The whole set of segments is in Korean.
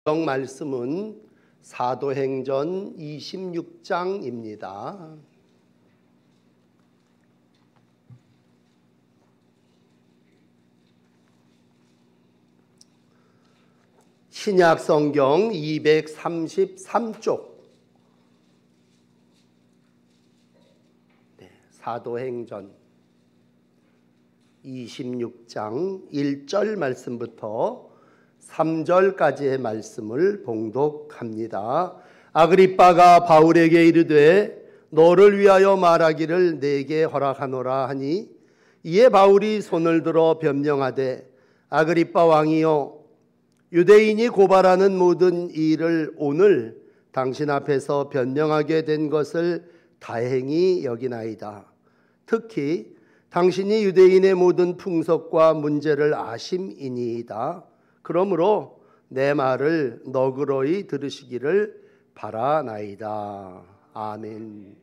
말씀은 사도행전 26장입니다. 신약 성경 233쪽. 사도행전 26장 1절 말씀부터 3절까지의 말씀을 봉독합니다. 아그리빠가 바울에게 이르되 너를 위하여 말하기를 내게 허락하노라 하니, 이에 바울이 손을 들어 변명하되 아그리빠 왕이여, 유대인이 고발하는 모든 일을 오늘 당신 앞에서 변명하게 된 것을 다행히 여기나이다. 특히 당신이 유대인의 모든 풍속과 문제를 아심이니이다. 그러므로 내 말을 너그러이 들으시기를 바라나이다. 아멘.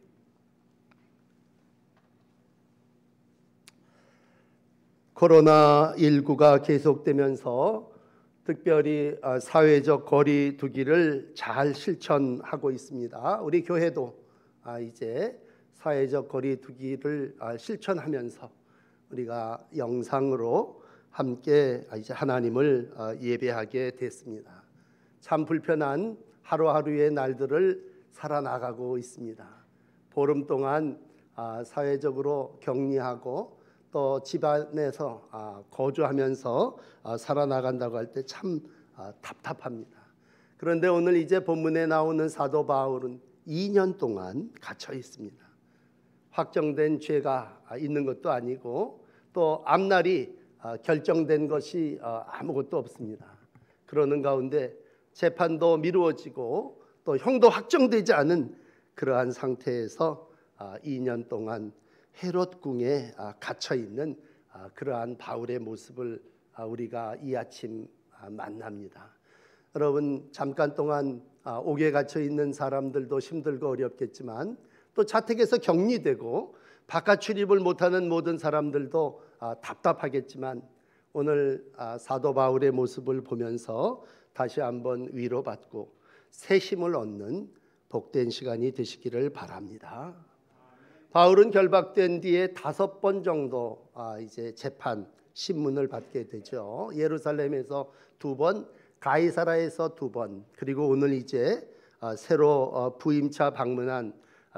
코로나19가 계속되면서 특별히 사회적 거리 두기를 잘 실천하고 있습니다. 우리 교회도 이제 사회적 거리 두기를 실천하면서 우리가 영상으로 함께 이제 하나님을 예배하게 됐습니다. 참 불편한 하루하루의 날들을 살아나가고 있습니다. 보름 동안 사회적으로 격리하고 또 집안에서 거주하면서 살아나간다고 할 때 참 답답합니다. 그런데 오늘 이제 본문에 나오는 사도 바울은 2년 동안 갇혀 있습니다. 확정된 죄가 있는 것도 아니고 또 앞날이 결정된 것이 아무것도 없습니다. 그러는 가운데 재판도 미루어지고 또 형도 확정되지 않은 그러한 상태에서 2년 동안 헤롯 궁에 갇혀 있는 그러한 바울의 모습을 우리가 이 아침 만납니다. 여러분, 잠깐 동안 옥에 갇혀 있는 사람들도 힘들고 어렵겠지만 또 자택에서 격리되고 바깥 출입을 못하는 모든 사람들도 답답하겠지만 오늘 사도 바울의 모습을 보면서 다시 한번 위로받고 새 힘을 얻는 복된 시간이 되시기를 바랍니다. 바울은 결박된 뒤에 5번 정도 이제 재판 신문을 받게 되죠. 예루살렘에서 2번, 가이사라에서 2번, 그리고 오늘 이제 새로 부임차 방문한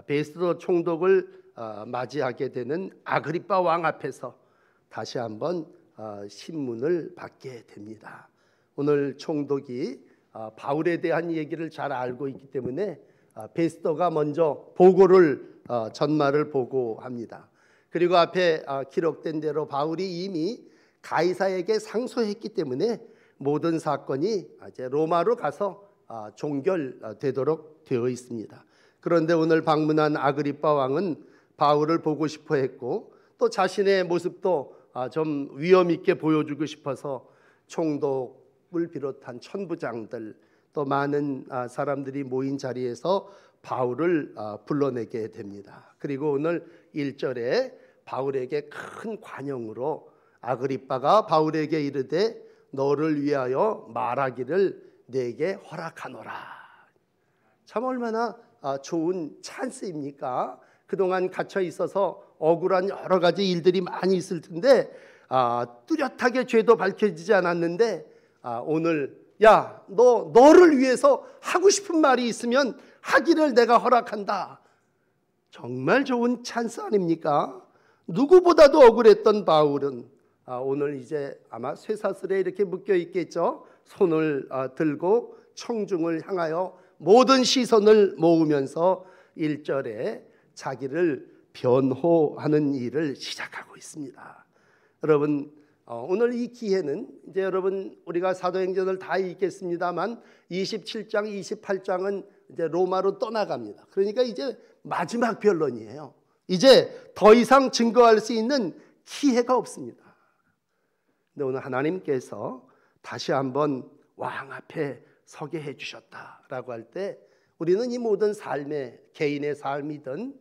베스도 총독을 맞이하게 되는 아그리빠 왕 앞에서 다시 한번 신문을 받게 됩니다. 오늘 총독이 바울에 대한 얘기를 잘 알고 있기 때문에 베스도가 먼저 보고를 전말을 보고합니다. 그리고 앞에 기록된 대로 바울이 이미 가이사에게 상소했기 때문에 모든 사건이 이제 로마로 가서 종결되도록 되어 있습니다. 그런데 오늘 방문한 아그리빠 왕은 바울을 보고 싶어 했고 또 자신의 모습도 좀 위험 있게 보여주고 싶어서 총독을 비롯한 천부장들 또 많은 사람들이 모인 자리에서 바울을 불러내게 됩니다. 그리고 오늘 1절에 바울에게 큰 관용으로 아그리빠가 바울에게 이르되 너를 위하여 말하기를 내게 허락하노라. 참 얼마나 좋은 찬스입니까? 그동안 갇혀 있어서 억울한 여러 가지 일들이 많이 있을 텐데 뚜렷하게 죄도 밝혀지지 않았는데 오늘 야, 너를 위해서 하고 싶은 말이 있으면 하기를 내가 허락한다. 정말 좋은 찬스 아닙니까? 누구보다도 억울했던 바울은 오늘 이제 아마 쇠사슬에 이렇게 묶여 있겠죠. 손을 들고 청중을 향하여 모든 시선을 모으면서 1절에 자기를 변호하는 일을 시작하고 있습니다. 여러분, 오늘 이 기회는 이제 여러분 우리가 사도행전을 다 읽겠습니다만 27장, 28장은 이제 로마로 떠나갑니다. 그러니까 이제 마지막 변론이에요. 이제 더 이상 증거할 수 있는 기회가 없습니다. 근데 오늘 하나님께서 다시 한번 왕 앞에 서게 해주셨다라고 할 때 우리는 이 모든 삶의 개인의 삶이든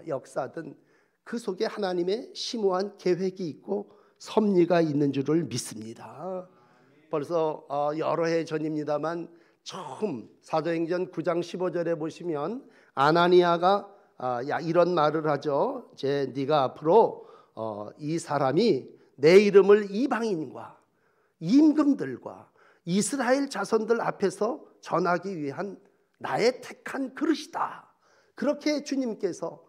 역사든 그 속에 하나님의 심오한 계획이 있고 섭리가 있는 줄을 믿습니다. 벌써 여러 해 전입니다만 처음 사도행전 9장 15절에 보시면 아나니아가 이런 말을 하죠. 네가 앞으로 이 사람이 내 이름을 이방인과 임금들과 이스라엘 자손들 앞에서 전하기 위한 나의 택한 그릇이다. 그렇게 주님께서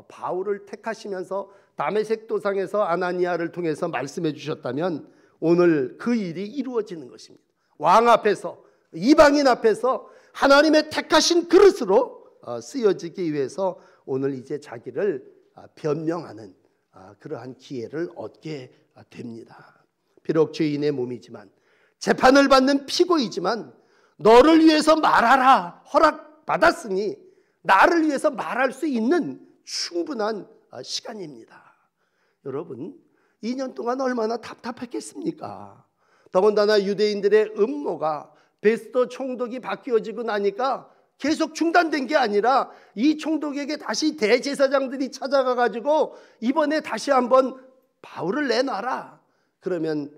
바울을 택하시면서 다메섹 도상에서 아나니아를 통해서 말씀해 주셨다면 오늘 그 일이 이루어지는 것입니다. 왕 앞에서, 이방인 앞에서 하나님의 택하신 그릇으로 쓰여지기 위해서 오늘 이제 자기를 변명하는 그러한 기회를 얻게 됩니다. 비록 죄인의 몸이지만, 재판을 받는 피고이지만 너를 위해서 말하라 허락받았으니 나를 위해서 말할 수 있는 충분한 시간입니다. 여러분, 2년 동안 얼마나 답답했겠습니까? 더군다나 유대인들의 음모가 베스도 총독이 바뀌어지고 나니까 계속 중단된 게 아니라 이 총독에게 다시 대제사장들이 찾아가 가지고 이번에 다시 한번 바울을 내놔라. 그러면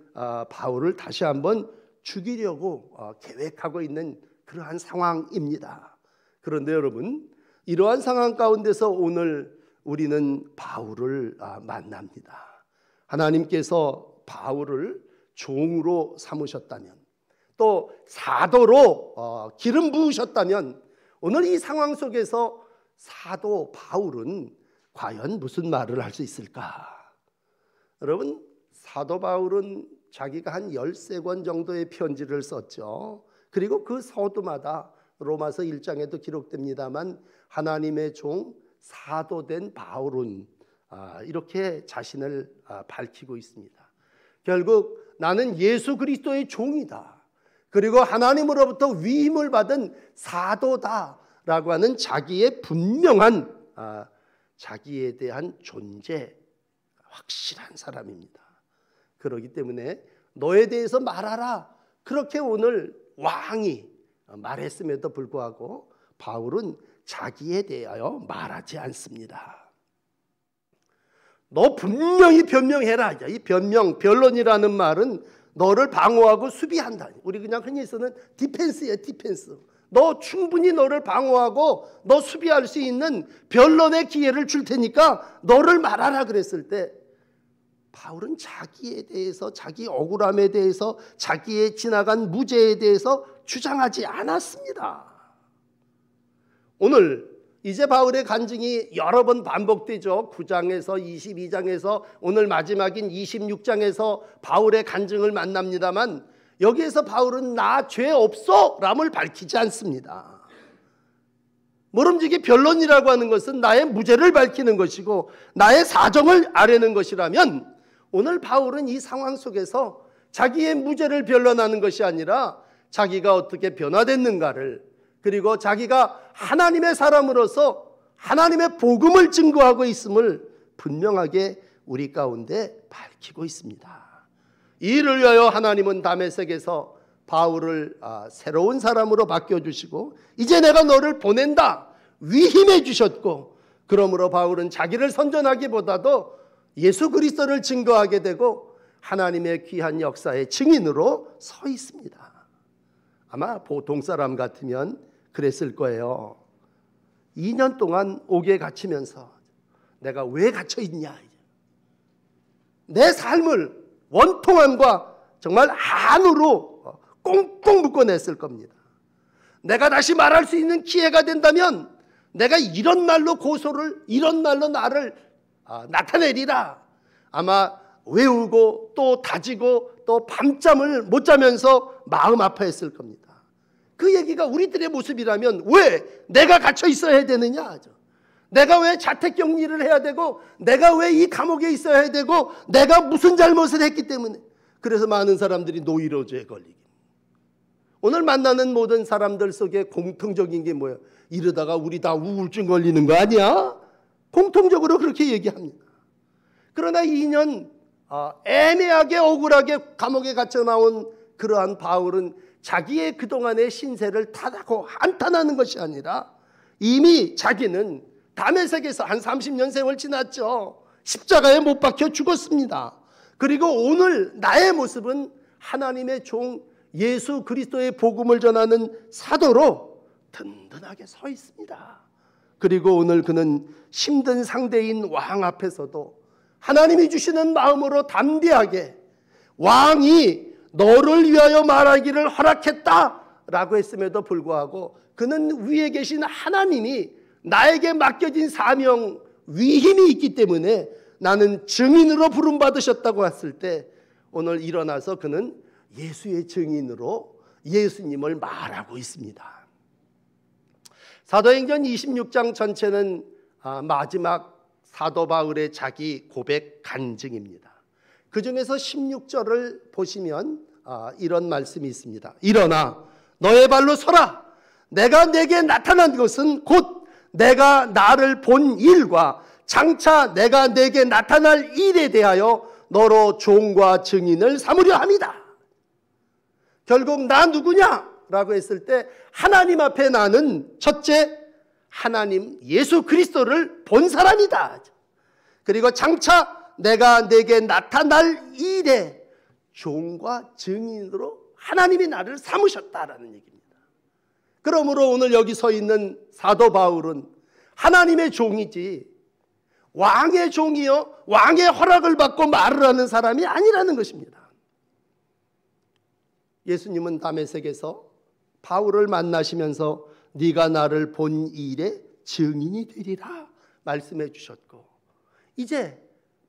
바울을 다시 한번 죽이려고 계획하고 있는 그러한 상황입니다. 그런데 여러분, 이러한 상황 가운데서 오늘 우리는 바울을 만납니다. 하나님께서 바울을 종으로 삼으셨다면, 또 사도로 기름 부으셨다면 오늘 이 상황 속에서 사도 바울은 과연 무슨 말을 할 수 있을까? 여러분, 사도 바울은 자기가 한 13권 정도의 편지를 썼죠. 그리고 그 서두마다 로마서 1장에도 기록됩니다만 하나님의 종 사도된 바울은 이렇게 자신을 밝히고 있습니다. 결국 나는 예수 그리스도의 종이다. 그리고 하나님으로부터 위임을 받은 사도다라고 하는 자기의 분명한 자기에 대한 존재, 확실한 사람입니다. 그렇기 때문에 너에 대해서 말하라. 그렇게 오늘 왕이 말했음에도 불구하고 바울은 자기에 대하여 말하지 않습니다. 너 분명히 변명해라. 이 변론이라는 말은 너를 방어하고 수비한다. 우리 그냥 흔히 쓰는 디펜스예요, 디펜스. 너 충분히 너를 방어하고 너 수비할 수 있는 변론의 기회를 줄 테니까 너를 말하라 그랬을 때 바울은 자기에 대해서, 자기 억울함에 대해서, 자기의 지나간 무죄에 대해서 주장하지 않았습니다. 오늘 이제 바울의 간증이 여러 번 반복되죠. 9장에서 22장에서 오늘 마지막인 26장에서 바울의 간증을 만납니다만 여기에서 바울은 나 죄 없어 람을 밝히지 않습니다. 모름지기 변론이라고 하는 것은 나의 무죄를 밝히는 것이고 나의 사정을 아뢰는 것이라면 오늘 바울은 이 상황 속에서 자기의 무죄를 변론하는 것이 아니라 자기가 어떻게 변화됐는가를, 그리고 자기가 하나님의 사람으로서 하나님의 복음을 증거하고 있음을 분명하게 우리 가운데 밝히고 있습니다. 이를 위하여 하나님은 다메섹에서 바울을 새로운 사람으로 바뀌어주시고 이제 내가 너를 보낸다 위임해 주셨고, 그러므로 바울은 자기를 선전하기보다도 예수 그리스도를 증거하게 되고 하나님의 귀한 역사의 증인으로 서 있습니다. 아마 보통 사람 같으면 그랬을 거예요. 2년 동안 옥에 갇히면서 내가 왜 갇혀 있냐, 내 삶을 원통함과 정말 한으로 꽁꽁 묶어냈을 겁니다. 내가 다시 말할 수 있는 기회가 된다면 내가 이런 말로 고소를, 이런 말로 나를 나타내리라 아마 외우고 또 다지고 또 밤잠을 못 자면서 마음 아파했을 겁니다. 그 얘기가 우리들의 모습이라면 왜 내가 갇혀 있어야 되느냐, 내가 왜 자택격리를 해야 되고 내가 왜 이 감옥에 있어야 되고 내가 무슨 잘못을 했기 때문에. 그래서 많은 사람들이 노이로제에 걸리게. 오늘 만나는 모든 사람들 속에 공통적인 게 뭐예요? 이러다가 우리 다 우울증 걸리는 거 아니야? 공통적으로 그렇게 얘기합니다. 그러나 2년 애매하게 억울하게 감옥에 갇혀 나온 그러한 바울은 자기의 그동안의 신세를 탓하고 한탄하는 것이 아니라 이미 자기는 다메섹에서 한 30년 세월 지났죠. 십자가에 못 박혀 죽었습니다. 그리고 오늘 나의 모습은 하나님의 종 예수 그리스도의 복음을 전하는 사도로 든든하게 서 있습니다. 그리고 오늘 그는 힘든 상대인 왕 앞에서도 하나님이 주시는 마음으로 담대하게 왕이 너를 위하여 말하기를 허락했다라고 했음에도 불구하고 그는 위에 계신 하나님이 나에게 맡겨진 사명 위임이 있기 때문에 나는 증인으로 부름받으셨다고 했을 때 오늘 일어나서 그는 예수의 증인으로 예수님을 말하고 있습니다. 사도행전 26장 전체는 마지막 사도 바울의 자기 고백 간증입니다. 그 중에서 16절을 보시면 이런 말씀이 있습니다. 일어나 너의 발로 서라. 내가 내게 나타난 것은 곧 내가 나를 본 일과 장차 내가 내게 나타날 일에 대하여 너로 종과 증인을 삼으려 함이다. 결국 나 누구냐? 라고 했을 때 하나님 앞에 나는 첫째 하나님 예수 그리스도를 본 사람이다. 그리고 장차 내가 내게 나타날 일에 종과 증인으로 하나님이 나를 삼으셨다라는 얘기입니다. 그러므로 오늘 여기 서 있는 사도 바울은 하나님의 종이지 왕의 종이요 왕의 허락을 받고 말을 하는 사람이 아니라는 것입니다. 예수님은 다메섹에서 바울을 만나시면서 네가 나를 본 일의 증인이 되리라 말씀해 주셨고, 이제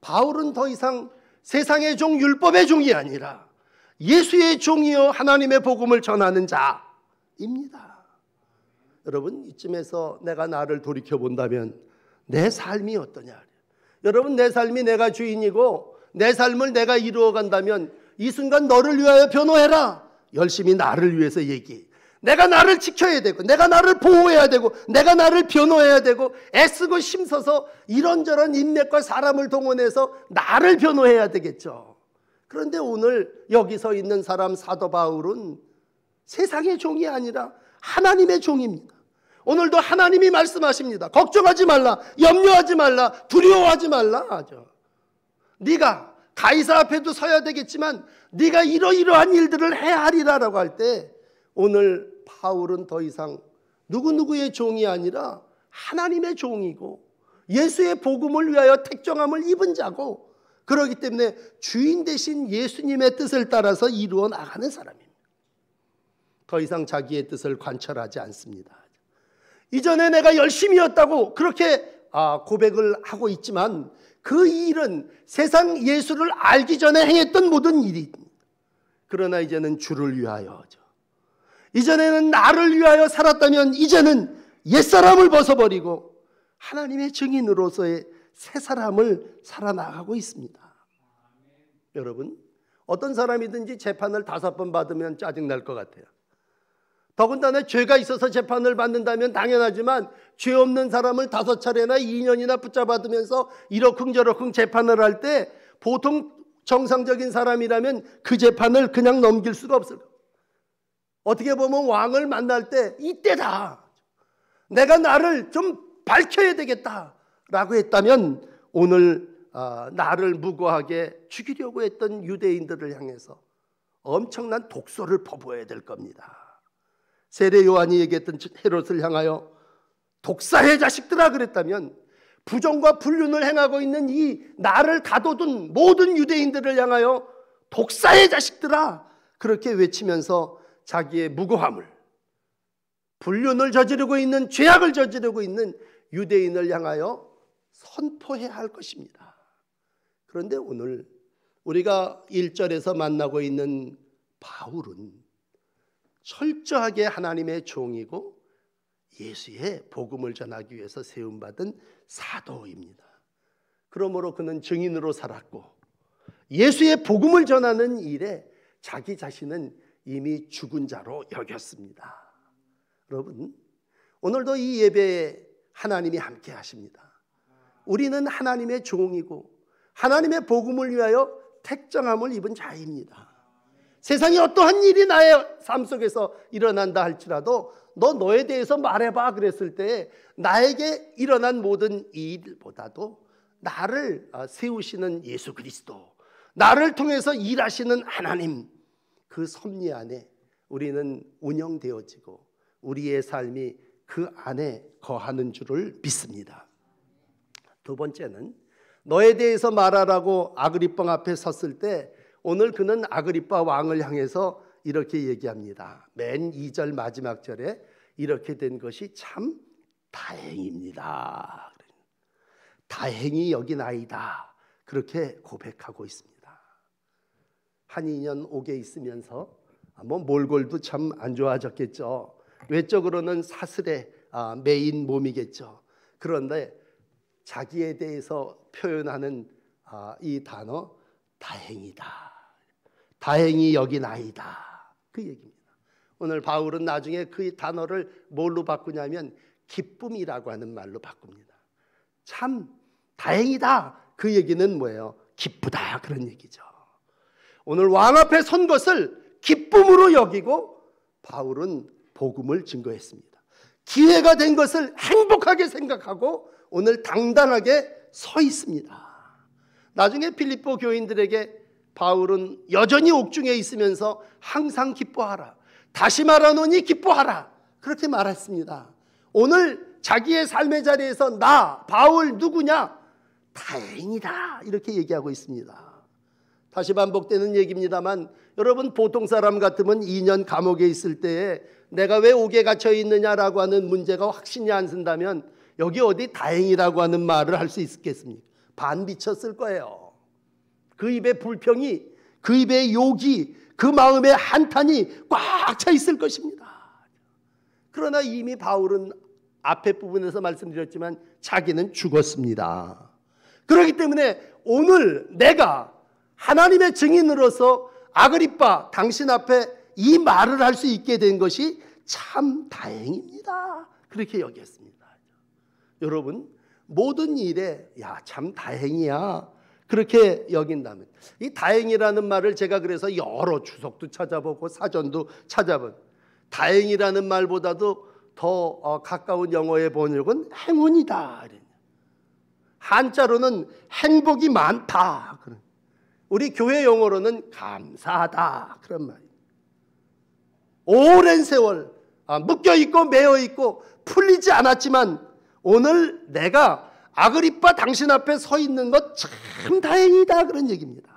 바울은 더 이상 세상의 종 율법의 종이 아니라 예수의 종이요 하나님의 복음을 전하는 자입니다. 여러분, 이쯤에서 내가 나를 돌이켜본다면 내 삶이 어떠냐? 여러분, 내 삶이 내가 주인이고 내 삶을 내가 이루어간다면 이 순간 너를 위하여 변호해라. 열심히 나를 위해서 얘기해. 내가 나를 지켜야 되고 내가 나를 보호해야 되고 내가 나를 변호해야 되고 애쓰고 힘써서 이런저런 인맥과 사람을 동원해서 나를 변호해야 되겠죠. 그런데 오늘 여기 서 있는 사람 사도 바울은 세상의 종이 아니라 하나님의 종입니다. 오늘도 하나님이 말씀하십니다. 걱정하지 말라, 염려하지 말라, 두려워하지 말라 하죠. 네가 가이사 앞에도 서야 되겠지만 네가 이러이러한 일들을 해야 하리라라고 할 때 오늘 바울은 더 이상 누구누구의 종이 아니라 하나님의 종이고 예수의 복음을 위하여 택정함을 입은 자고, 그렇기 때문에 주인 되신 예수님의 뜻을 따라서 이루어 나가는 사람입니다. 더 이상 자기의 뜻을 관철하지 않습니다. 이전에 내가 열심히였다고 그렇게 고백을 하고 있지만 그 일은 세상 예수를 알기 전에 행했던 모든 일입니다. 그러나 이제는 주를 위하여죠. 이전에는 나를 위하여 살았다면 이제는 옛사람을 벗어버리고 하나님의 증인으로서의 새 사람을 살아나가고 있습니다. 여러분, 어떤 사람이든지 재판을 5번 받으면 짜증날 것 같아요. 더군다나 죄가 있어서 재판을 받는다면 당연하지만 죄 없는 사람을 5차례나 2년이나 붙잡아두면서 이러쿵저러쿵 재판을 할 때 보통 정상적인 사람이라면 그 재판을 그냥 넘길 수가 없을 거예요. 어떻게 보면 왕을 만날 때 이때다, 내가 나를 좀 밝혀야 되겠다라고 했다면 오늘 나를 무고하게 죽이려고 했던 유대인들을 향해서 엄청난 독소를 퍼부어야 될 겁니다. 세례 요한이 얘기했던 헤롯을 향하여 독사의 자식들아 그랬다면 부정과 불륜을 행하고 있는 이 나를 가둬둔 모든 유대인들을 향하여 독사의 자식들아 그렇게 외치면서 자기의 무고함을, 불륜을 저지르고 있는, 죄악을 저지르고 있는 유대인을 향하여 선포해야 할 것입니다. 그런데 오늘 우리가 1절에서 만나고 있는 바울은 철저하게 하나님의 종이고 예수의 복음을 전하기 위해서 세움받은 사도입니다. 그러므로 그는 증인으로 살았고 예수의 복음을 전하는 일에 자기 자신은 이미 죽은 자로 여겼습니다. 여러분, 오늘도 이 예배에 하나님이 함께 하십니다. 우리는 하나님의 종이고 하나님의 복음을 위하여 택정함을 입은 자입니다. 세상에 어떠한 일이 나의 삶 속에서 일어난다 할지라도 너에 대해서 말해봐 그랬을 때 나에게 일어난 모든 이 일보다도 나를 세우시는 예수 그리스도, 나를 통해서 일하시는 하나님, 그 섭리 안에 우리는 운영되어지고 우리의 삶이 그 안에 거하는 줄을 믿습니다. 두 번째는 너에 대해서 말하라고 아그리빠 앞에 섰을 때 오늘 그는 아그리빠 왕을 향해서 이렇게 얘기합니다. 맨 2절 마지막 절에 이렇게 된 것이 참 다행입니다. 다행히 여기나이다. 그렇게 고백하고 있습니다. 한 2년 옥에 있으면서 몰골도 참 안 좋아졌겠죠. 외적으로는 사슬에 매인 몸이겠죠. 그런데 자기에 대해서 표현하는 이 단어 다행이다. 다행히 여기나이다. 그 얘기입니다. 오늘 바울은 나중에 그 단어를 뭘로 바꾸냐면 기쁨이라고 하는 말로 바꿉니다. 참 다행이다. 그 얘기는 뭐예요? 기쁘다. 그런 얘기죠. 오늘 왕 앞에 선 것을 기쁨으로 여기고 바울은 복음을 증거했습니다. 기회가 된 것을 행복하게 생각하고 오늘 당당하게 서 있습니다. 나중에 빌립보 교인들에게 바울은 여전히 옥중에 있으면서 항상 기뻐하라. 다시 말하노니 기뻐하라. 그렇게 말했습니다. 오늘 자기의 삶의 자리에서 나 바울 누구냐? 다행이다. 이렇게 얘기하고 있습니다. 다시 반복되는 얘기입니다만 여러분 보통 사람 같으면 2년 감옥에 있을 때에 내가 왜 옥에 갇혀 있느냐라고 하는 문제가 확신이 안 쓴다면 여기 어디 다행이라고 하는 말을 할 수 있겠습니까? 반 미쳤을 거예요. 그 입에 불평이, 그 입에 욕이, 그 마음에 한탄이 꽉 차 있을 것입니다. 그러나 이미 바울은 앞에 부분에서 말씀드렸지만 자기는 죽었습니다. 그렇기 때문에 오늘 내가 하나님의 증인으로서 아그리빠 당신 앞에 이 말을 할 수 있게 된 것이 참 다행입니다. 그렇게 여겼습니다. 여러분 모든 일에 야, 참 다행이야. 그렇게 여긴다면 이 다행이라는 말을 제가 그래서 여러 주석도 찾아보고 사전도 찾아본 다행이라는 말보다도 더 가까운 영어의 번역은 행운이다. 한자로는 행복이 많다. 우리 교회 용어로는 감사하다. 그런 말이에요. 오랜 세월 묶여있고 매여있고 풀리지 않았지만 오늘 내가 아그리빠 당신 앞에 서 있는 것 참 다행이다. 그런 얘기입니다.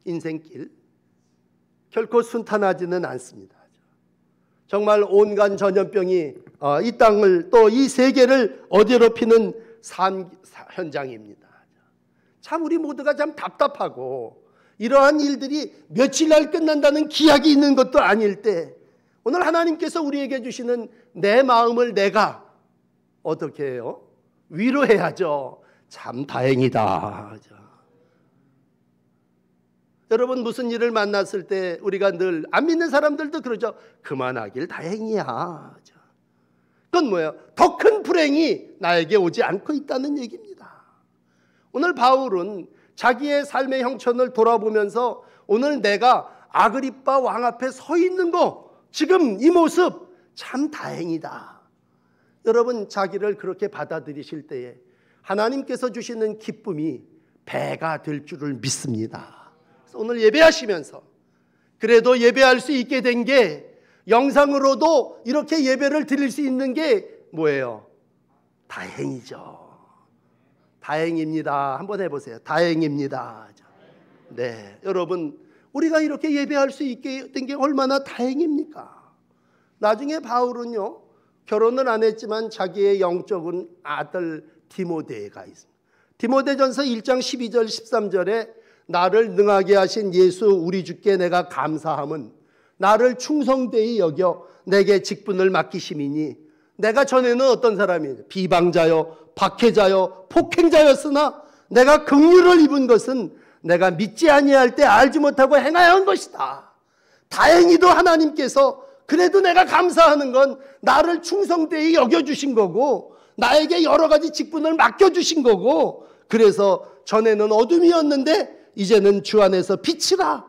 인생길 결코 순탄하지는 않습니다. 정말 온갖 전염병이 이 땅을 또 이 세계를 어지럽히는 삶 현장입니다. 참 우리 모두가 참 답답하고 이러한 일들이 며칠 날 끝난다는 기약이 있는 것도 아닐 때 오늘 하나님께서 우리에게 주시는 내 마음을 내가 어떻게 해요? 위로해야죠. 참 다행이다. 여러분 무슨 일을 만났을 때 우리가 늘 안 믿는 사람들도 그러죠. 그만하길 다행이야. 그건 뭐예요? 더 큰 불행이 나에게 오지 않고 있다는 얘기입니다. 오늘 바울은 자기의 삶의 형편을 돌아보면서 오늘 내가 아그리빠 왕 앞에 서 있는 거 지금 이 모습 참 다행이다. 여러분 자기를 그렇게 받아들이실 때에 하나님께서 주시는 기쁨이 배가 될 줄을 믿습니다. 그래서 오늘 예배하시면서 그래도 예배할 수 있게 된 게 영상으로도 이렇게 예배를 드릴 수 있는 게 뭐예요? 다행이죠. 다행입니다. 한번 해보세요. 다행입니다. 네, 여러분 우리가 이렇게 예배할 수 있게 된 게 얼마나 다행입니까? 나중에 바울은요 결혼을 안 했지만 자기의 영적인 아들 디모데가 있습니다. 디모데전서 1장 12절 13절에 나를 능하게 하신 예수 우리 주께 내가 감사함은 나를 충성되이 여겨 내게 직분을 맡기심이니 내가 전에는 어떤 사람이에요? 비방자요 박해자요 폭행자였으나 내가 긍휼을 입은 것은 내가 믿지 아니할 때 알지 못하고 행하여 한 것이다. 다행히도 하나님께서 그래도 내가 감사하는 건 나를 충성되이 여겨주신 거고 나에게 여러 가지 직분을 맡겨주신 거고 그래서 전에는 어둠이었는데 이제는 주 안에서 빛이라.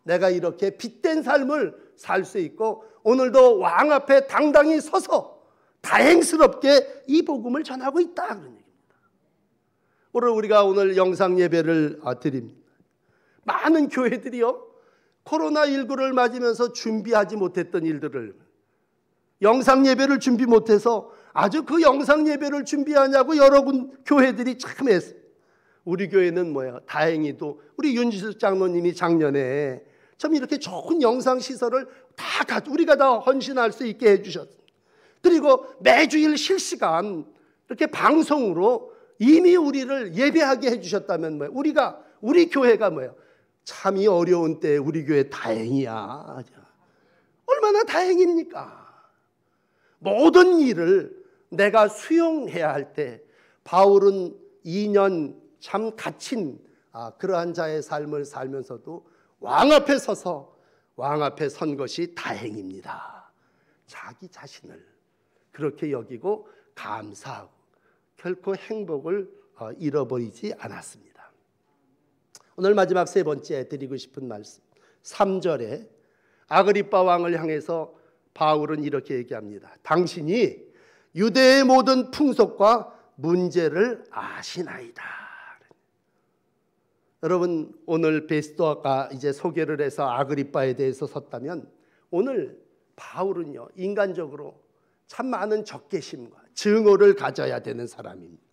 내가 이렇게 빛된 삶을 살 수 있고 오늘도 왕 앞에 당당히 서서 다행스럽게 이 복음을 전하고 있다. 그런 얘기입니다. 우리가 오늘 영상 예배를 드립니다. 많은 교회들이요 코로나19를 맞으면서 준비하지 못했던 일들을, 영상 예배를 준비 못해서 아주 그 영상 예배를 준비하냐고 여러 교회들이 참 했어요. 우리 교회는 다행히도 우리 윤지수 장로님이 작년에 참 이렇게 좋은 영상 시설을 우리가 다 헌신할 수 있게 해주셨어요. 그리고 매주일 실시간 이렇게 방송으로 이미 우리를 예배하게 해주셨다면 우리 교회가 참 이 어려운 때에 우리 교회 다행이야. 얼마나 다행입니까? 모든 일을 내가 수용해야 할 때 바울은 2년 참 갇힌 그러한 자의 삶을 살면서도 왕 앞에 서서 왕 앞에 선 것이 다행입니다. 자기 자신을 그렇게 여기고 감사하고 결코 행복을 잃어버리지 않았습니다. 오늘 마지막 세 번째 드리고 싶은 말씀, 3절에 아그리빠 왕을 향해서 바울은 이렇게 얘기합니다. 당신이 유대의 모든 풍속과 문제를 아시나이다. 여러분, 오늘 베스도가 이제 소개를 해서 아그리빠에 대해서 섰다면, 오늘 바울은요, 인간적으로 참 많은 적개심과 증오를 가져야 되는 사람입니다.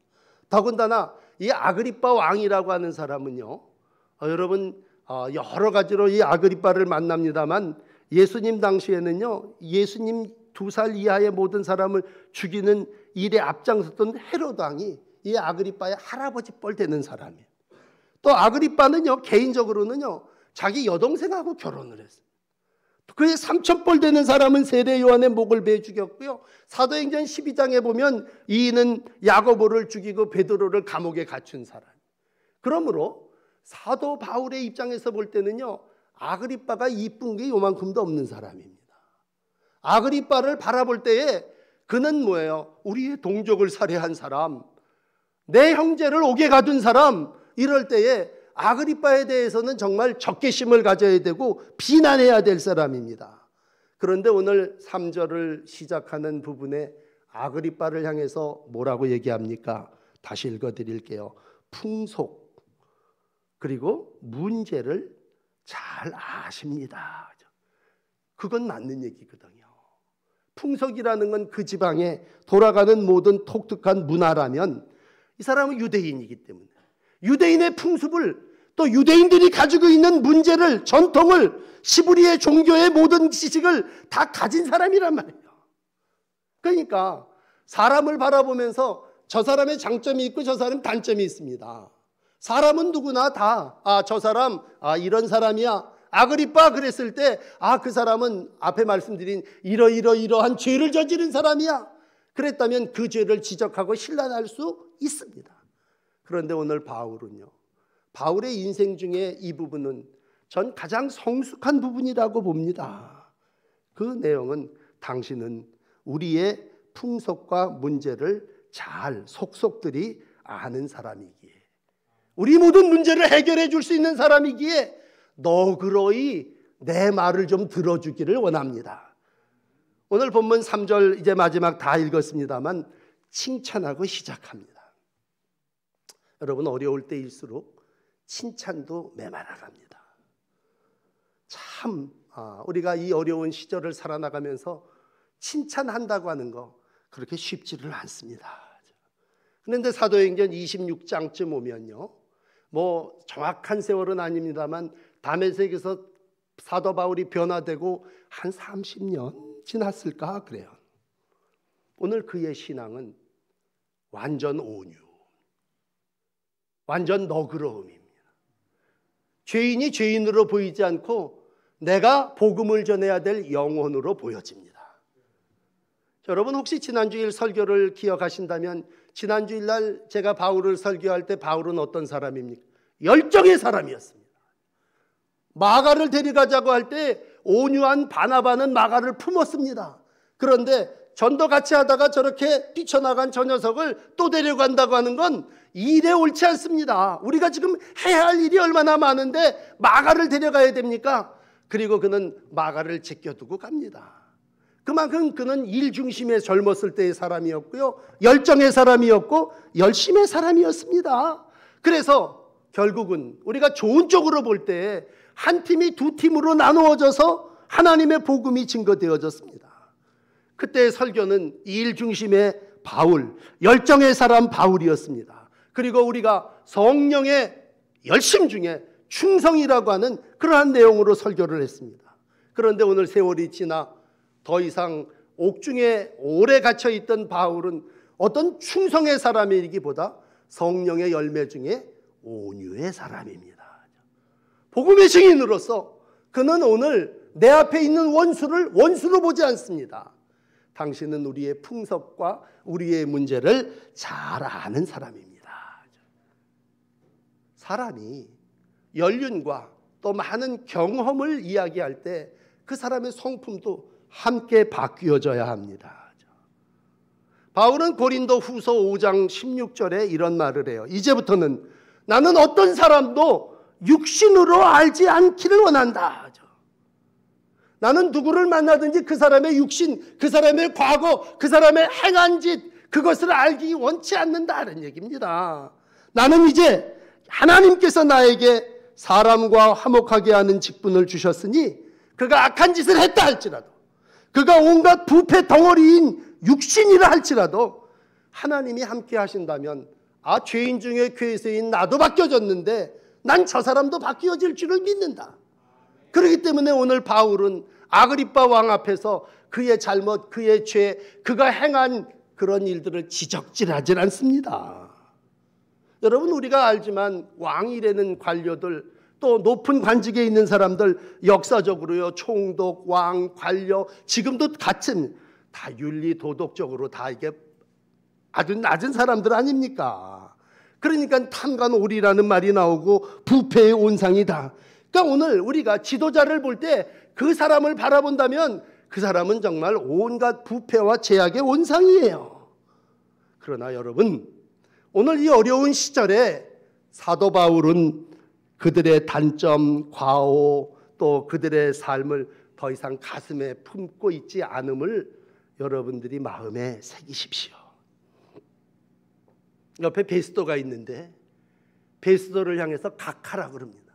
더군다나 이 아그리빠 왕이라고 하는 사람은요, 여러분 여러 가지로 이 아그리빠를 만납니다만, 예수님 당시에는요, 예수님 2살 이하의 모든 사람을 죽이는 일에 앞장섰던 헤로드 왕이 이 아그리빠의 할아버지 뻘 되는 사람이에요. 또 아그리빠는요, 개인적으로는요, 자기 여동생하고 결혼을 했어요. 그의 삼촌뻘 되는 사람은 세례 요한의 목을 베어 죽였고요, 사도행전 12장에 보면 이는 야고보를 죽이고 베드로를 감옥에 갇힌 사람. 그러므로 사도 바울의 입장에서 볼 때는요, 아그리빠가 이쁜 게 요만큼도 없는 사람입니다. 아그리빠를 바라볼 때에 그는 우리의 동족을 살해한 사람, 내 형제를 옥에 가둔 사람, 이럴 때에 아그리빠에 대해서는 정말 적개심을 가져야 되고 비난해야 될 사람입니다. 그런데 오늘 3절을 시작하는 부분에 아그리빠를 향해서 뭐라고 얘기합니까? 다시 읽어드릴게요. 풍속 그리고 문제를 잘 아십니다. 그건 맞는 얘기거든요. 풍속이라는 건 그 지방에 돌아가는 모든 독특한 문화라면, 이 사람은 유대인이기 때문에 유대인의 풍습을, 또 유대인들이 가지고 있는 문제를, 전통을, 시브리의 종교의 모든 지식을 다 가진 사람이란 말이에요. 그러니까 사람을 바라보면서 저 사람의 장점이 있고 저 사람의 단점이 있습니다. 사람은 누구나 다 저 사람 이런 사람이야. 아그리빠 그랬을 때 그 사람은 앞에 말씀드린 이러한 죄를 저지른 사람이야. 그랬다면 그 죄를 지적하고 신란할 수 있습니다. 그런데 오늘 바울은요, 바울의 인생 중에 이 부분은 전 가장 성숙한 부분이라고 봅니다. 그 내용은 당신은 우리의 풍속과 문제를 잘 속속들이 아는 사람이기에, 우리 모든 문제를 해결해 줄 수 있는 사람이기에 너그러이 내 말을 좀 들어주기를 원합니다. 오늘 본문 3절 이제 마지막 다 읽었습니다만 칭찬하고 시작합니다. 여러분, 어려울 때일수록 칭찬도 메말라갑니다. 참 우리가 이 어려운 시절을 살아나가면서 칭찬한다고 하는 거 그렇게 쉽지를 않습니다. 그런데 사도행전 26장쯤 오면요, 정확한 세월은 아닙니다만 다메섹에서 사도 바울이 변화되고 한 30년 지났을까 그래요. 오늘 그의 신앙은 완전 온유, 완전 너그러움입니다. 죄인이 죄인으로 보이지 않고 내가 복음을 전해야 될 영혼으로 보여집니다. 여러분, 혹시 지난주일 설교를 기억하신다면, 지난주일 날 제가 바울을 설교할 때 바울은 어떤 사람입니까? 열정의 사람이었습니다. 마가를 데려가자고 할 때 온유한 바나바는 마가를 품었습니다. 그런데 전도 같이 하다가 저렇게 뛰쳐나간 저 녀석을 또 데려간다고 하는 건 일에 옳지 않습니다. 우리가 지금 해야 할 일이 얼마나 많은데 마가를 데려가야 됩니까? 그리고 그는 마가를 제껴두고 갑니다. 그만큼 그는 일 중심에 젊었을 때의 사람이었고요, 열정의 사람이었고 열심의 사람이었습니다. 그래서 결국은 우리가 좋은 쪽으로 볼 때 한 팀이 두 팀으로 나누어져서 하나님의 복음이 증거되어졌습니다. 그때의 설교는 일 중심의 바울, 열정의 사람 바울이었습니다. 그리고 우리가 성령의 열심 중에 충성이라고 하는 그러한 내용으로 설교를 했습니다. 그런데 오늘 세월이 지나 더 이상 옥중에 오래 갇혀있던 바울은 어떤 충성의 사람이기보다 성령의 열매 중에 온유의 사람입니다. 복음의 증인으로서 그는 오늘 내 앞에 있는 원수를 원수로 보지 않습니다. 당신은 우리의 풍속과 우리의 문제를 잘 아는 사람입니다. 사람이 연륜과 또 많은 경험을 이야기할 때 그 사람의 성품도 함께 바뀌어져야 합니다. 바울은 고린도 후서 5장 16절에 이런 말을 해요. 이제부터는 나는 어떤 사람도 육신으로 알지 않기를 원한다. 나는 누구를 만나든지 그 사람의 육신, 그 사람의 과거, 그 사람의 행한 짓, 그것을 알기 원치 않는다는 얘기입니다. 나는 이제 하나님께서 나에게 사람과 화목하게 하는 직분을 주셨으니 그가 악한 짓을 했다 할지라도, 그가 온갖 부패 덩어리인 육신이라 할지라도 하나님이 함께 하신다면 죄인 중에 괴수인 나도 바뀌어졌는데 난 저 사람도 바뀌어질 줄을 믿는다. 그렇기 때문에 오늘 바울은 아그리빠 왕 앞에서 그의 잘못, 그의 죄, 그가 행한 그런 일들을 지적질하지 않습니다. 여러분, 우리가 알지만 왕이라는 관료들, 또 높은 관직에 있는 사람들, 역사적으로요, 총독, 왕, 관료, 지금도 같은 다 윤리 도덕적으로 다 이게 아주 낮은 사람들 아닙니까? 그러니까 탐관오리라는 말이 나오고 부패의 온상이다. 그러니까 오늘 우리가 지도자를 볼 때 그 사람을 바라본다면 그 사람은 정말 온갖 부패와 제약의 온상이에요. 그러나 여러분, 오늘 이 어려운 시절에 사도 바울은 그들의 단점, 과오, 또 그들의 삶을 더 이상 가슴에 품고 있지 않음을 여러분들이 마음에 새기십시오. 옆에 베스도가 있는데 베스도를 향해서 각하라 그럽니다.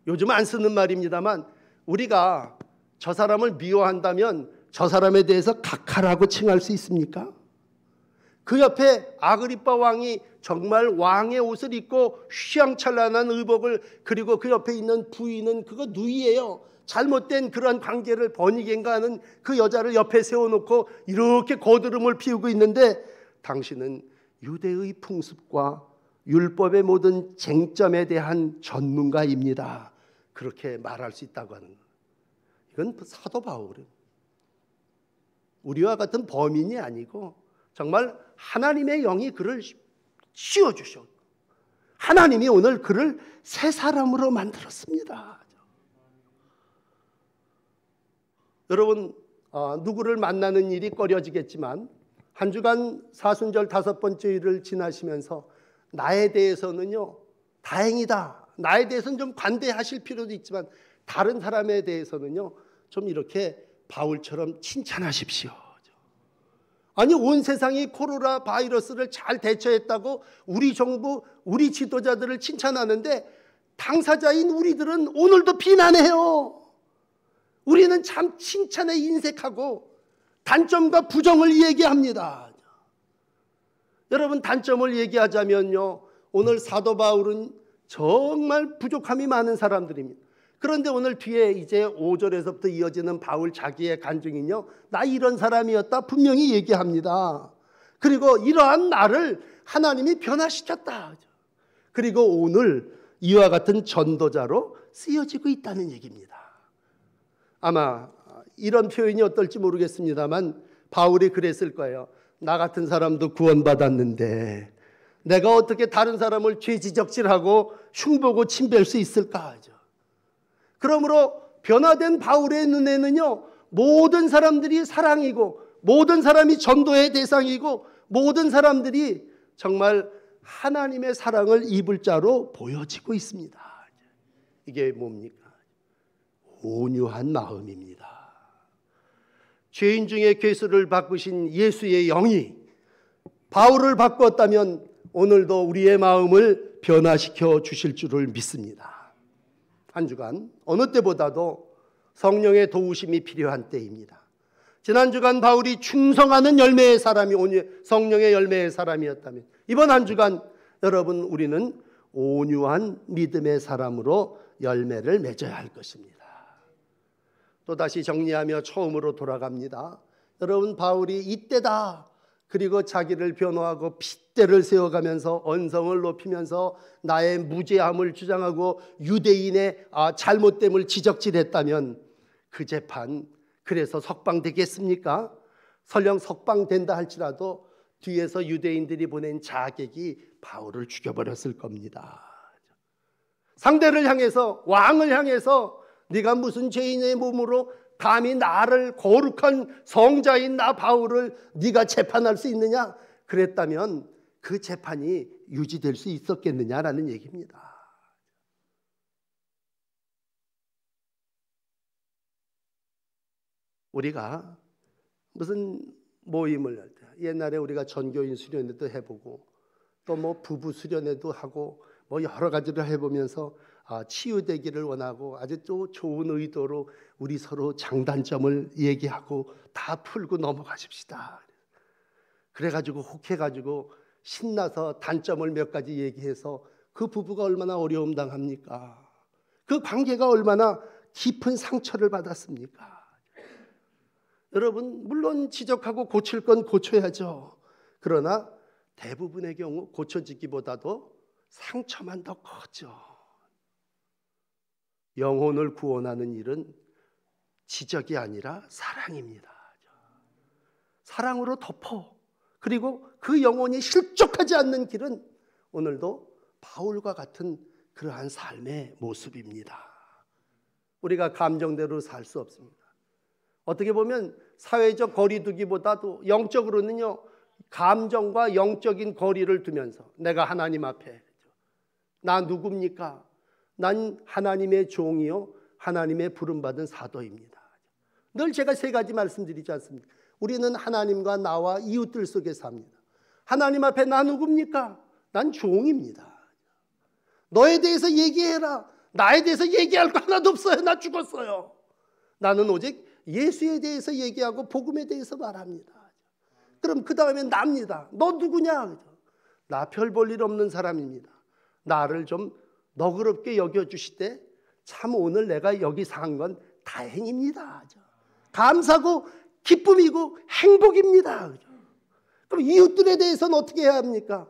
요즘 안 쓰는 말입니다만 우리가 저 사람을 미워한다면 저 사람에 대해서 각하라고 칭할 수 있습니까? 그 옆에 아그리빠 왕이 정말 왕의 옷을 입고 휘황찬란한 의복을, 그리고 그 옆에 있는 부인은 그거 누이예요. 잘못된 그러한 관계를 번이겐가 하는 그 여자를 옆에 세워놓고 이렇게 거드름을 피우고 있는데 당신은 유대의 풍습과 율법의 모든 쟁점에 대한 전문가입니다. 그렇게 말할 수 있다고 하는 거예요. 이건 사도 바울은 우리와 같은 범인이 아니고 정말 하나님의 영이 그를 씌워주셨고 하나님이 오늘 그를 새 사람으로 만들었습니다. 여러분, 누구를 만나는 일이 꺼려지겠지만 한 주간 사순절 5번째 일을 지나시면서 나에 대해서는요, 다행이다, 나에 대해서는 좀 관대하실 필요도 있지만 다른 사람에 대해서는요 좀 이렇게 바울처럼 칭찬하십시오. 아니, 온 세상이 코로나 바이러스를 잘 대처했다고 우리 정부, 우리 지도자들을 칭찬하는데 당사자인 우리들은 오늘도 비난해요. 우리는 참 칭찬에 인색하고 단점과 부정을 얘기합니다. 여러분, 단점을 얘기하자면요, 오늘 사도 바울은 정말 부족함이 많은 사람들입니다. 그런데 오늘 뒤에 이제 5절에서부터 이어지는 바울 자기의 간증은요, 나 이런 사람이었다 분명히 얘기합니다. 그리고 이러한 나를 하나님이 변화시켰다. 그리고 오늘 이와 같은 전도자로 쓰여지고 있다는 얘기입니다. 아마 이런 표현이 어떨지 모르겠습니다만 바울이 그랬을 거예요. 나 같은 사람도 구원받았는데 내가 어떻게 다른 사람을 죄지적질하고 흉보고 침뱉을 수 있을까 하죠. 그러므로 변화된 바울의 눈에는요, 모든 사람들이 사랑이고 모든 사람이 전도의 대상이고 모든 사람들이 정말 하나님의 사랑을 입을 자로 보여지고 있습니다. 이게 뭡니까? 온유한 마음입니다. 죄인 중에 괴수를 바꾸신 예수의 영이 바울을 바꾸었다면 오늘도 우리의 마음을 변화시켜 주실 줄을 믿습니다. 한 주간 어느 때보다도 성령의 도우심이 필요한 때입니다. 지난 주간 바울이 충성하는 열매의 사람이 성령의 열매의 사람이었다면, 이번 한 주간 여러분 우리는 온유한 믿음의 사람으로 열매를 맺어야 할 것입니다. 또다시 정리하며 처음으로 돌아갑니다. 여러분, 바울이 이때다, 그리고 자기를 변호하고 핏대를 세워가면서 언성을 높이면서 나의 무죄함을 주장하고 유대인의 잘못됨을 지적질했다면 그 재판 그래서 석방되겠습니까? 설령 석방된다 할지라도 뒤에서 유대인들이 보낸 자객이 바울을 죽여버렸을 겁니다. 상대를 향해서, 왕을 향해서 네가 무슨 죄인의 몸으로 감히 나를, 거룩한 성자인 나 바울을 네가 재판할 수 있느냐? 그랬다면 그 재판이 유지될 수 있었겠느냐라는 얘기입니다. 우리가 무슨 모임을 할 때, 옛날에 우리가 전교인 수련회도 해보고 또 뭐 부부 수련회도 하고 뭐 여러 가지를 해보면서 치유되기를 원하고 아주 또 좋은 의도로 우리 서로 장단점을 얘기하고 다 풀고 넘어가십시다. 그래가지고 혹해가지고 신나서 단점을 몇 가지 얘기해서 그 부부가 얼마나 어려움 당합니까? 그 관계가 얼마나 깊은 상처를 받았습니까? 여러분, 물론 지적하고 고칠 건 고쳐야죠. 그러나 대부분의 경우 고쳐지기보다도 상처만 더 커져. 영혼을 구원하는 일은 지적이 아니라 사랑입니다. 사랑으로 덮어. 그리고 그 영혼이 실족하지 않는 길은 오늘도 바울과 같은 그러한 삶의 모습입니다. 우리가 감정대로 살 수 없습니다. 어떻게 보면 사회적 거리두기보다도 영적으로는요, 감정과 영적인 거리를 두면서 내가 하나님 앞에, 나 누굽니까? 난 하나님의 종이요 하나님의 부름받은 사도입니다. 늘 제가 세 가지 말씀드리지 않습니까? 우리는 하나님과 나와 이웃들 속에 삽니다. 하나님 앞에 나 누굽니까? 난 종입니다. 너에 대해서 얘기해라. 나에 대해서 얘기할 거 하나도 없어요. 나 죽었어요. 나는 오직 예수에 대해서 얘기하고 복음에 대해서 말합니다. 그럼 그 다음에 납니다. 너 누구냐? 나 별 볼 일 없는 사람입니다. 나를 좀 너그럽게 여겨주시되 참 오늘 내가 여기 산 건 다행입니다. 감사고 기쁨이고 행복입니다. 그럼 이웃들에 대해서는 어떻게 해야 합니까?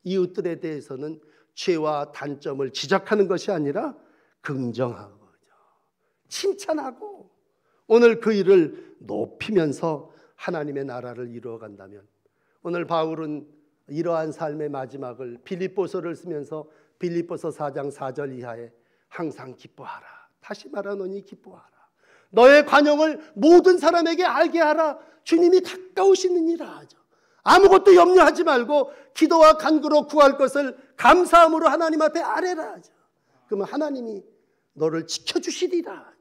이웃들에 대해서는 죄와 단점을 지적하는 것이 아니라 긍정하고 칭찬하고 오늘 그 일을 높이면서 하나님의 나라를 이루어간다면, 오늘 바울은 이러한 삶의 마지막을 빌립보서를 쓰면서 빌립보서 4장 4절 이하에 항상 기뻐하라. 다시 말하노니 기뻐하라. 너의 관용을 모든 사람에게 알게 하라. 주님이 가까우시느니라 하죠. 아무것도 염려하지 말고 기도와 간구로 구할 것을 감사함으로 하나님 앞에 아뢰라 하죠. 그러면 하나님이 너를 지켜주시리라 하죠.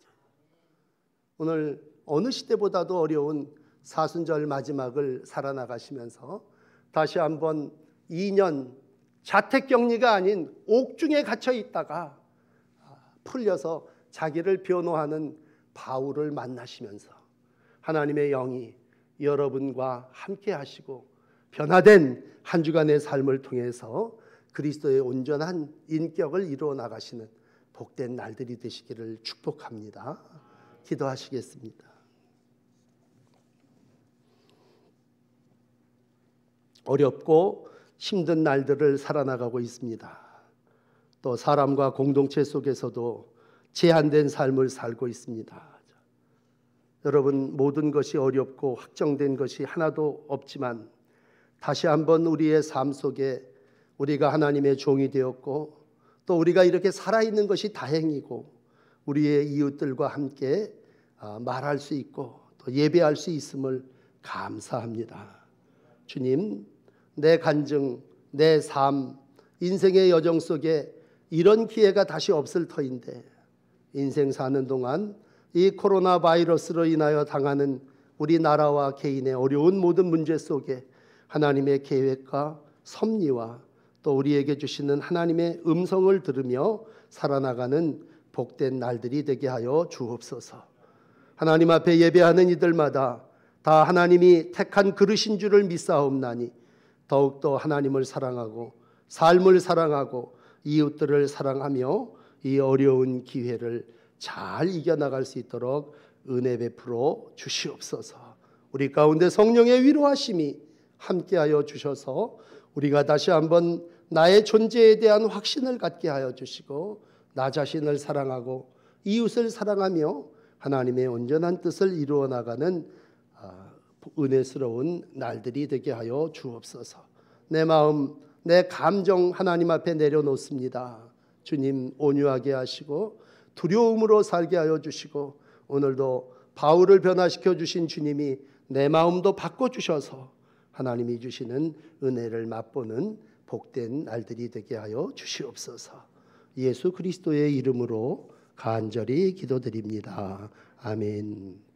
오늘 어느 시대보다도 어려운 사순절 마지막을 살아나가시면서 다시 한번 2년 자택격리가 아닌 옥중에 갇혀 있다가 풀려서 자기를 변호하는 바울을 만나시면서 하나님의 영이 여러분과 함께 하시고 변화된 한 주간의 삶을 통해서 그리스도의 온전한 인격을 이루어 나가시는 복된 날들이 되시기를 축복합니다. 기도하시겠습니다. 어렵고 힘든 날들을 살아나가고 있습니다. 또 사람과 공동체 속에서도 제한된 삶을 살고 있습니다. 여러분, 모든 것이 어렵고 확정된 것이 하나도 없지만 다시 한번 우리의 삶 속에 우리가 하나님의 종이 되었고 또 우리가 이렇게 살아있는 것이 다행이고 우리의 이웃들과 함께 말할 수 있고 또 예배할 수 있음을 감사합니다. 주님, 내 간증, 내 삶, 인생의 여정 속에 이런 기회가 다시 없을 터인데 인생 사는 동안 이 코로나 바이러스로 인하여 당하는 우리나라와 개인의 어려운 모든 문제 속에 하나님의 계획과 섭리와 또 우리에게 주시는 하나님의 음성을 들으며 살아나가는 복된 날들이 되게 하여 주옵소서. 하나님 앞에 예배하는 이들마다 다 하나님이 택한 그릇인 줄을 믿사옵나니 더욱더 하나님을 사랑하고 삶을 사랑하고 이웃들을 사랑하며 이 어려운 기회를 잘 이겨나갈 수 있도록 은혜 베풀어 주시옵소서. 우리 가운데 성령의 위로하심이 함께하여 주셔서 우리가 다시 한번 나의 존재에 대한 확신을 갖게 하여 주시고 나 자신을 사랑하고 이웃을 사랑하며 하나님의 온전한 뜻을 이루어 나가는 은혜스러운 날들이 되게 하여 주옵소서. 내 마음, 내 감정 하나님 앞에 내려놓습니다. 주님 온유하게 하시고 두려움으로 살게 하여 주시고 오늘도 바울을 변화시켜 주신 주님이 내 마음도 바꿔주셔서 하나님이 주시는 은혜를 맛보는 복된 날들이 되게 하여 주시옵소서. 예수 그리스도의 이름으로 간절히 기도드립니다. 아멘.